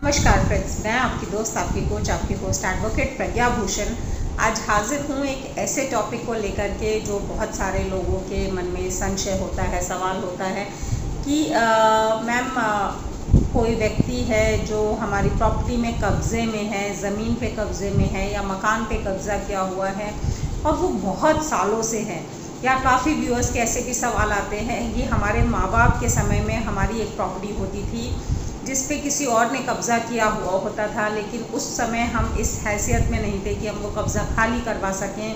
नमस्कार फ्रेंड्स, मैं आपकी दोस्त, आपकी कोच, आपकी होस्ट एडवोकेट प्रज्ञा भूषण आज हाजिर हूँ एक ऐसे टॉपिक को लेकर के जो बहुत सारे लोगों के मन में संशय होता है, सवाल होता है कि मैम कोई व्यक्ति है जो हमारी प्रॉपर्टी में कब्ज़े में है, ज़मीन पे कब्ज़े में है या मकान पे कब्ज़ा किया हुआ है और वो बहुत सालों से है। या काफ़ी व्यूअर्स के ऐसे भी सवाल आते हैं कि हमारे माँ बाप के समय में हमारी एक प्रॉपर्टी होती थी जिस पे किसी और ने कब्ज़ा किया हुआ होता था, लेकिन उस समय हम इस हैसियत में नहीं थे कि हम वो कब्ज़ा खाली करवा सकें,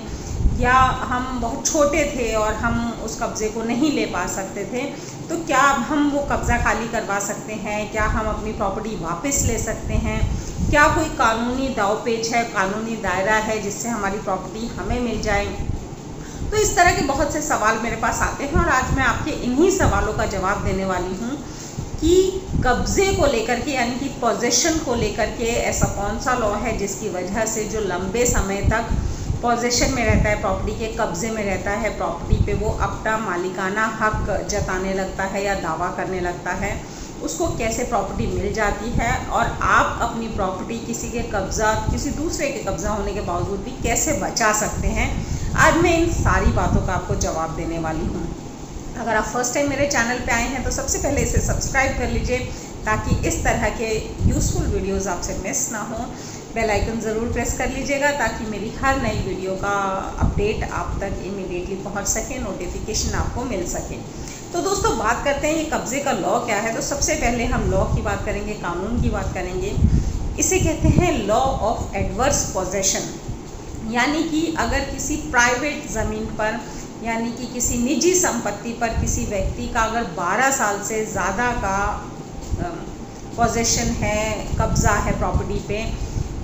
या हम बहुत छोटे थे और हम उस कब्ज़े को नहीं ले पा सकते थे। तो क्या हम वो कब्ज़ा खाली करवा सकते हैं? क्या हम अपनी प्रॉपर्टी वापस ले सकते हैं? क्या कोई कानूनी दावपेच है, कानूनी दायरा है जिससे हमारी प्रॉपर्टी हमें मिल जाए? तो इस तरह के बहुत से सवाल मेरे पास आते हैं और आज मैं आपके इन्हीं सवालों का जवाब देने वाली हूँ कि कब्ज़े को लेकर के, यानी कि पोजेशन को लेकर के ऐसा कौन सा लॉ है जिसकी वजह से जो लंबे समय तक पोजेशन में रहता है, प्रॉपर्टी के कब्ज़े में रहता है, प्रॉपर्टी पे वो अपना मालिकाना हक जताने लगता है या दावा करने लगता है, उसको कैसे प्रॉपर्टी मिल जाती है और आप अपनी प्रॉपर्टी किसी के कब्ज़ा, किसी दूसरे के कब्ज़ा होने के बावजूद भी कैसे बचा सकते हैं। आज मैं इन सारी बातों का आपको जवाब देने वाली हूँ। अगर आप फर्स्ट टाइम मेरे चैनल पे आए हैं तो सबसे पहले इसे सब्सक्राइब कर लीजिए ताकि इस तरह के यूज़फुल वीडियोस आपसे मिस ना हो। बेल आइकन ज़रूर प्रेस कर लीजिएगा ताकि मेरी हर नई वीडियो का अपडेट आप तक इमीडिएटली पहुंच सके, नोटिफिकेशन आपको मिल सके। तो दोस्तों, बात करते हैं ये कब्ज़े का लॉ क्या है। तो सबसे पहले हम लॉ की बात करेंगे, कानून की बात करेंगे। इसे कहते हैं लॉ ऑफ एडवर्स पोजेशन, यानी कि अगर किसी प्राइवेट ज़मीन पर, यानी कि किसी निजी संपत्ति पर किसी व्यक्ति का अगर 12 साल से ज़्यादा का पोजेशन है, कब्ज़ा है प्रॉपर्टी पे,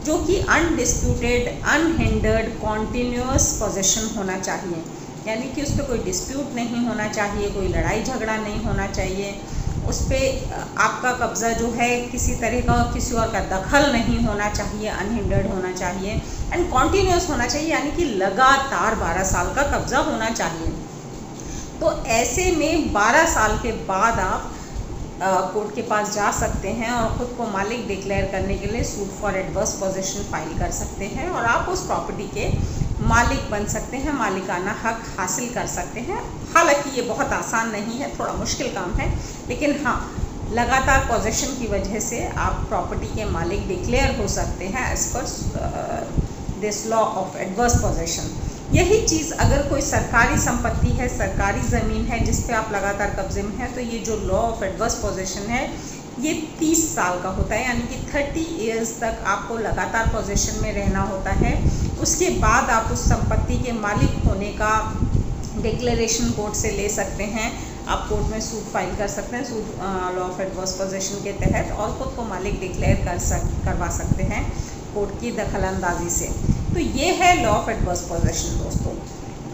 जो कि अनडिस्प्यूटेड, अनहिंडर्ड, कॉन्टीन्यूअस पोजेशन होना चाहिए, यानी कि उस पर कोई डिस्प्यूट नहीं होना चाहिए, कोई लड़ाई झगड़ा नहीं होना चाहिए, उस पर आपका कब्ज़ा जो है किसी तरह का, किसी और का दखल नहीं होना चाहिए, अनहिंडर्ड होना चाहिए एंड कॉन्टीन्यूअस होना चाहिए, यानी कि लगातार 12 साल का कब्ज़ा होना चाहिए। तो ऐसे में 12 साल के बाद आप कोर्ट के पास जा सकते हैं और ख़ुद को मालिक डिक्लेयर करने के लिए suit for adverse possession file कर सकते हैं और आप उस प्रॉपर्टी के मालिक बन सकते हैं, मालिकाना हक हासिल कर सकते हैं। हालांकि ये बहुत आसान नहीं है, थोड़ा मुश्किल काम है, लेकिन हाँ, लगातार पोजेशन की वजह से आप प्रॉपर्टी के मालिक डिक्लेयर हो सकते हैं as per this law of adverse possession. यही चीज़ अगर कोई सरकारी संपत्ति है, सरकारी ज़मीन है जिस पे आप लगातार कब्जे में हैं, तो ये जो लॉ ऑफ एडवर्स पोजेशन है ये 30 साल का होता है, यानी कि 30 इयर्स तक आपको लगातार पोजेशन में रहना होता है। उसके बाद आप उस संपत्ति के मालिक होने का डिक्लेरेशन कोर्ट से ले सकते हैं। आप कोर्ट में सूट फाइल कर सकते हैं, suit law of adverse possession के तहत, और ख़ुद को मालिक डिक्लेयर करवा सकते हैं कोर्ट की दखलंदाजी से। तो ये है लॉ ऑफ एडवर्स पोजेशन दोस्तों।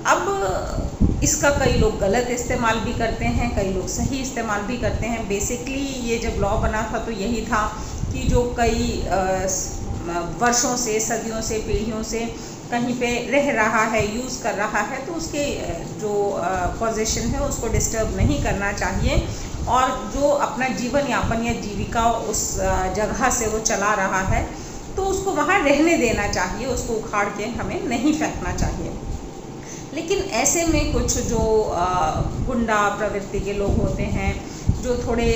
अब इसका कई लोग गलत इस्तेमाल भी करते हैं, कई लोग सही इस्तेमाल भी करते हैं। बेसिकली ये जब लॉ बना था तो यही था कि जो कई वर्षों से, सदियों से, पीढ़ियों से कहीं पे रह रहा है, यूज़ कर रहा है, तो उसके जो पोजीशन है उसको डिस्टर्ब नहीं करना चाहिए, और जो अपना जीवन यापन या जीविका उस जगह से वो चला रहा है तो उसको वहाँ रहने देना चाहिए, उसको उखाड़ के हमें नहीं फेंकना चाहिए। लेकिन ऐसे में कुछ जो गुंडा प्रवृत्ति के लोग होते हैं, जो थोड़े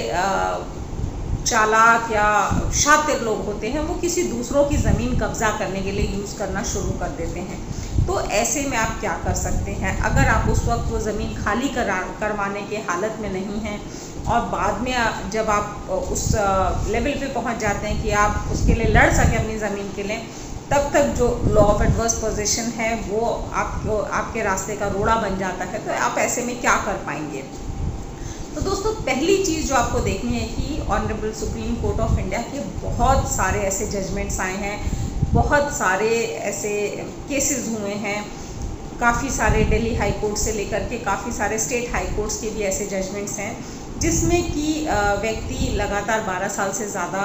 चालाक या शातिर लोग होते हैं, वो किसी दूसरों की ज़मीन कब्ज़ा करने के लिए यूज़ करना शुरू कर देते हैं। तो ऐसे में आप क्या कर सकते हैं? अगर आप उस वक्त वो ज़मीन खाली करवाने के हालत में नहीं हैं और बाद में जब आप उस लेवल पे पहुंच जाते हैं कि आप उसके लिए लड़ सकें अपनी ज़मीन के लिए, तब तक जो लॉ ऑफ एडवर्स पोजेशन है वो आपके रास्ते का रोड़ा बन जाता है। तो आप ऐसे में क्या कर पाएंगे? तो दोस्तों, पहली चीज़ जो आपको देखनी है कि honourable supreme court of India के बहुत सारे ऐसे जजमेंट्स आए हैं, बहुत सारे ऐसे केसेस हुए हैं, काफ़ी सारे दिल्ली हाई कोर्ट से लेकर के काफ़ी सारे स्टेट हाई कोर्ट्स के भी ऐसे जजमेंट्स हैं जिसमें कि व्यक्ति लगातार 12 साल से ज़्यादा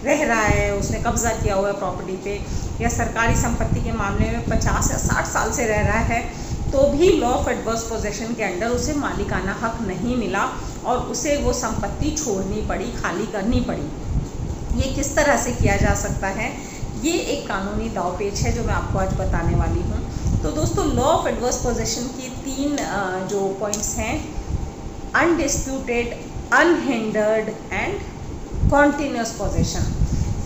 रह रहा है, उसने कब्ज़ा किया हुआ है प्रॉपर्टी पे, या सरकारी संपत्ति के मामले में 50 या 60 साल से रह रहा है, तो भी लॉ ऑफ एडवर्स पोजेशन के अंडर उसे मालिकाना हक नहीं मिला और उसे वो संपत्ति छोड़नी पड़ी, खाली करनी पड़ी। ये किस तरह से किया जा सकता है, ये एक कानूनी दाव पेच है जो मैं आपको आज बताने वाली हूँ। तो दोस्तों, लॉ ऑफ एडवर्स पोजेशन की 3 जो पॉइंट्स हैं, undisputed, unhindered and continuous possession.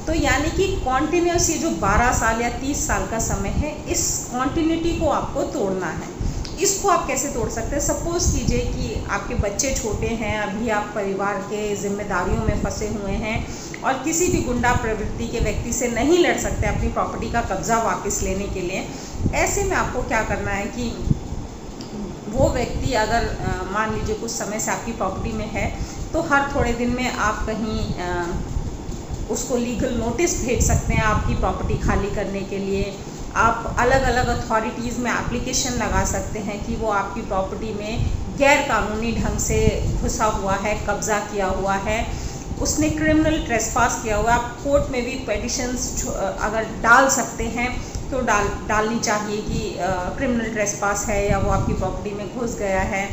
तो यानी कि कॉन्टिन्यूस, ये जो 12 साल या 30 साल का समय है, इस कॉन्टिन्यूटी को आपको तोड़ना है। इसको आप कैसे तोड़ सकते हैं? सपोज़ कीजिए कि आपके बच्चे छोटे हैं, अभी आप परिवार के जिम्मेदारियों में फंसे हुए हैं और किसी भी गुंडा प्रवृत्ति के व्यक्ति से नहीं लड़ सकते अपनी प्रॉपर्टी का कब्जा वापस लेने के लिए। ऐसे में आपको क्या करना है कि वो व्यक्ति अगर मान लीजिए कुछ समय से आपकी प्रॉपर्टी में है, तो हर थोड़े दिन में आप कहीं उसको लीगल नोटिस भेज सकते हैं आपकी प्रॉपर्टी खाली करने के लिए। आप अलग अलग अथॉरिटीज़ में एप्लीकेशन लगा सकते हैं कि वो आपकी प्रॉपर्टी में गैर कानूनी ढंग से घुसा हुआ है, कब्ज़ा किया हुआ है, उसने क्रिमिनल ट्रेसपास किया हुआ है। आप कोर्ट में भी पेटिशंस अगर डाल सकते हैं तो डालनी चाहिए कि क्रिमिनल ट्रेसपास है या वो आपकी प्रॉपर्टी में घुस गया है।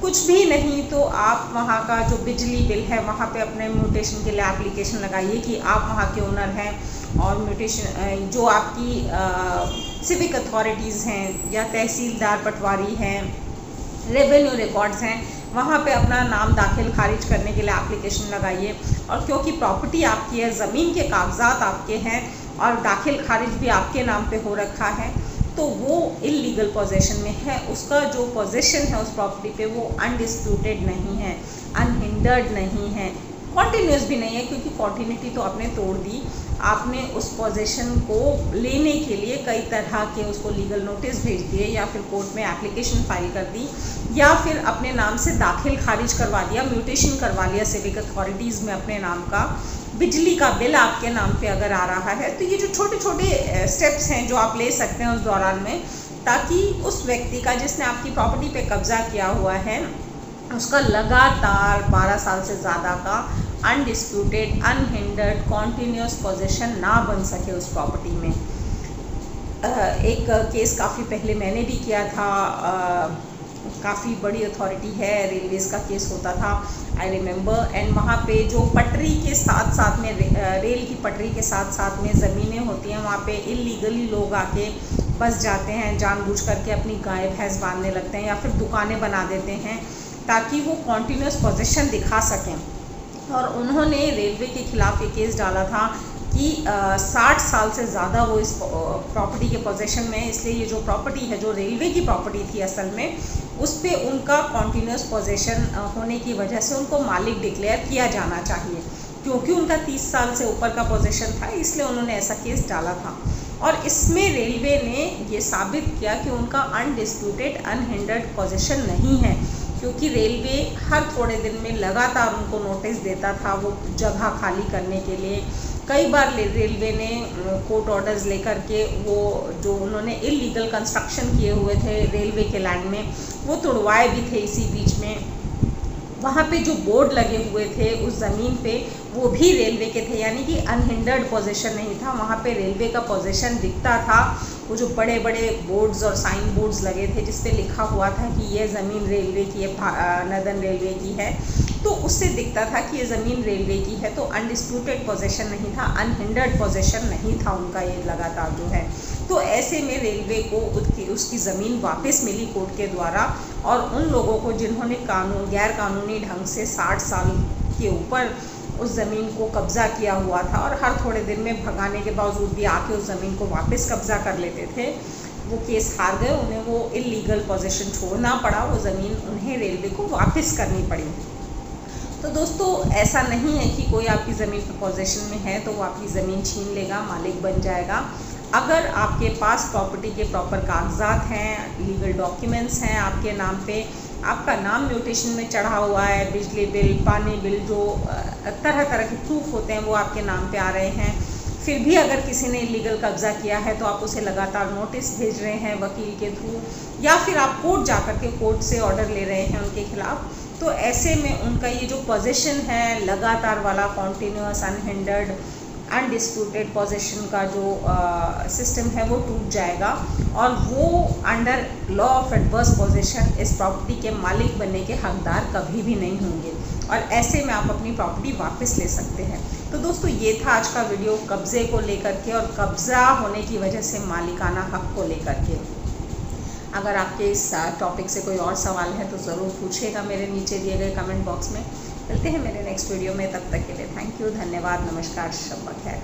कुछ भी नहीं तो आप वहाँ का जो बिजली बिल है वहाँ पे अपने म्यूटेशन के लिए एप्लीकेशन लगाइए कि आप वहाँ के ओनर हैं, और म्यूटेशन जो आपकी सिविक अथॉरिटीज़ हैं या तहसीलदार पटवारी हैं, रेवेन्यू रिकॉर्ड्स हैं, वहाँ पे अपना नाम दाखिल खारिज करने के लिए एप्लीकेशन लगाइए। और क्योंकि प्रॉपर्टी आपकी है, ज़मीन के कागजात आपके हैं और दाखिल खारिज भी आपके नाम पे हो रखा है, तो वो इलीगल पोजेशन में है। उसका जो पोजेशन है उस प्रॉपर्टी पे वो अनडिस्प्यूटेड नहीं है, अनहिंडर्ड नहीं है, कॉन्टिन्यूस भी नहीं है, क्योंकि कॉन्टिन्यूटी तो आपने तोड़ दी। आपने उस पोजेशन को लेने के लिए कई तरह के उसको लीगल नोटिस भेज दिए, या फिर कोर्ट में एप्लीकेशन फाइल कर दी, या फिर अपने नाम से दाखिल खारिज करवा दिया, म्यूटेशन करवा लिया सिविक अथॉरिटीज़ में अपने नाम का। बिजली का बिल आपके नाम पे अगर आ रहा है, तो ये जो छोटे छोटे स्टेप्स हैं जो आप ले सकते हैं उस दौरान में, ताकि उस व्यक्ति का जिसने आपकी प्रॉपर्टी पे कब्जा किया हुआ है, उसका लगातार 12 साल से ज़्यादा का अनडिस्प्यूटेड, अनहिंडर्ड, कॉन्टिन्यूस पोजेशन ना बन सके उस प्रॉपर्टी में। एक केस काफ़ी पहले मैंने भी किया था, काफ़ी बड़ी अथॉरिटी है, रेलवेज़ का केस होता था, आई रिमेंबर। एंड वहाँ पे जो पटरी के साथ साथ में रेल की पटरी के साथ साथ में ज़मीनें होती हैं, वहाँ पे इलीगली लोग आके बस जाते हैं, जानबूझ करके अपनी गाय भैंस बांधने लगते हैं या फिर दुकानें बना देते हैं ताकि वो कॉन्टिन्यूस पोजीशन दिखा सकें। और उन्होंने रेलवे के खिलाफ ये केस डाला था कि 60 साल से ज़्यादा वो इस प्रॉपर्टी के पोजीशन में, इसलिए ये जो प्रॉपर्टी है जो रेलवे की प्रॉपर्टी थी असल में, उस पर उनका कॉन्टिन्यूस पोजीशन होने की वजह से उनको मालिक डिक्लेयर किया जाना चाहिए, क्योंकि उनका 30 साल से ऊपर का पोजीशन था, इसलिए उन्होंने ऐसा केस डाला था। और इसमें रेलवे ने ये साबित किया कि उनका अनडिस्प्यूटेड, अनहिंडर्ड पोजीशन नहीं है, क्योंकि रेलवे हर थोड़े दिन में लगातार उनको नोटिस देता था वो जगह खाली करने के लिए। कई बार रेलवे ने कोर्ट ऑर्डर्स लेकर के वो जो उन्होंने इलीगल कंस्ट्रक्शन किए हुए थे रेलवे के लैंड में, वो तुड़वाए भी थे इसी बीच में। वहाँ पे जो बोर्ड लगे हुए थे उस ज़मीन पे, वो भी रेलवे के थे, यानी कि अनहिंडर्ड पोजीशन नहीं था, वहाँ पे रेलवे का पोजीशन दिखता था। वो जो बड़े बड़े बोर्ड्स और साइन बोर्ड्स लगे थे जिस पे लिखा हुआ था कि ये ज़मीन रेलवे की है, नदन रेलवे की है, तो उससे दिखता था कि ये ज़मीन रेलवे की है। तो अनडिस्प्यूटेड पोजीशन नहीं था, अनहिंडर्ड पोजीशन नहीं था उनका ये लगातार जो है। तो ऐसे में रेलवे को उसकी ज़मीन वापस मिली कोर्ट के द्वारा, और उन लोगों को जिन्होंने गैर कानूनी ढंग से 60 साल के ऊपर उस ज़मीन को कब्ज़ा किया हुआ था और हर थोड़े दिन में भगाने के बावजूद भी आके उस ज़मीन को वापस कब्ज़ा कर लेते थे, वो केस हार गए, उन्हें वो इलीगल पोजीशन छोड़ना पड़ा, वो ज़मीन उन्हें रेलवे को वापस करनी पड़ी। तो दोस्तों, ऐसा नहीं है कि कोई आपकी ज़मीन पर पोजीशन में है तो वो आपकी ज़मीन छीन लेगा, मालिक बन जाएगा। अगर आपके पास प्रॉपर्टी के प्रॉपर कागजात हैं, लीगल डॉक्यूमेंट्स हैं आपके नाम पे, आपका नाम म्यूटेशन में चढ़ा हुआ है, बिजली बिल, पानी बिल, जो तरह तरह के प्रूफ होते हैं वो आपके नाम पे आ रहे हैं, फिर भी अगर किसी ने इलीगल कब्ज़ा किया है तो आप उसे लगातार नोटिस भेज रहे हैं वकील के थ्रू, या फिर आप कोर्ट जा कर के कोर्ट से ऑर्डर ले रहे हैं उनके खिलाफ, तो ऐसे में उनका ये जो पोजीशन है लगातार वाला, कॉन्टिन्यूस, अनहिंडर्ड, अनडिस्प्यूटेड पोजीशन का जो सिस्टम है वो टूट जाएगा, और वो under law of adverse position इस प्रॉपर्टी के मालिक बनने के हकदार कभी भी नहीं होंगे। और ऐसे में आप अपनी प्रॉपर्टी वापस ले सकते हैं। तो दोस्तों ये था आज का वीडियो कब्ज़े को लेकर के और कब्ज़ा होने की वजह से मालिकाना हक़ को लेकर के। अगर आपके इस टॉपिक से कोई और सवाल है तो ज़रूर पूछिएगा मेरे नीचे दिए गए कमेंट बॉक्स में। मिलते हैं मेरे नेक्स्ट वीडियो में, तब तक के लिए थैंक यू, धन्यवाद, नमस्कार, शब ब खैर।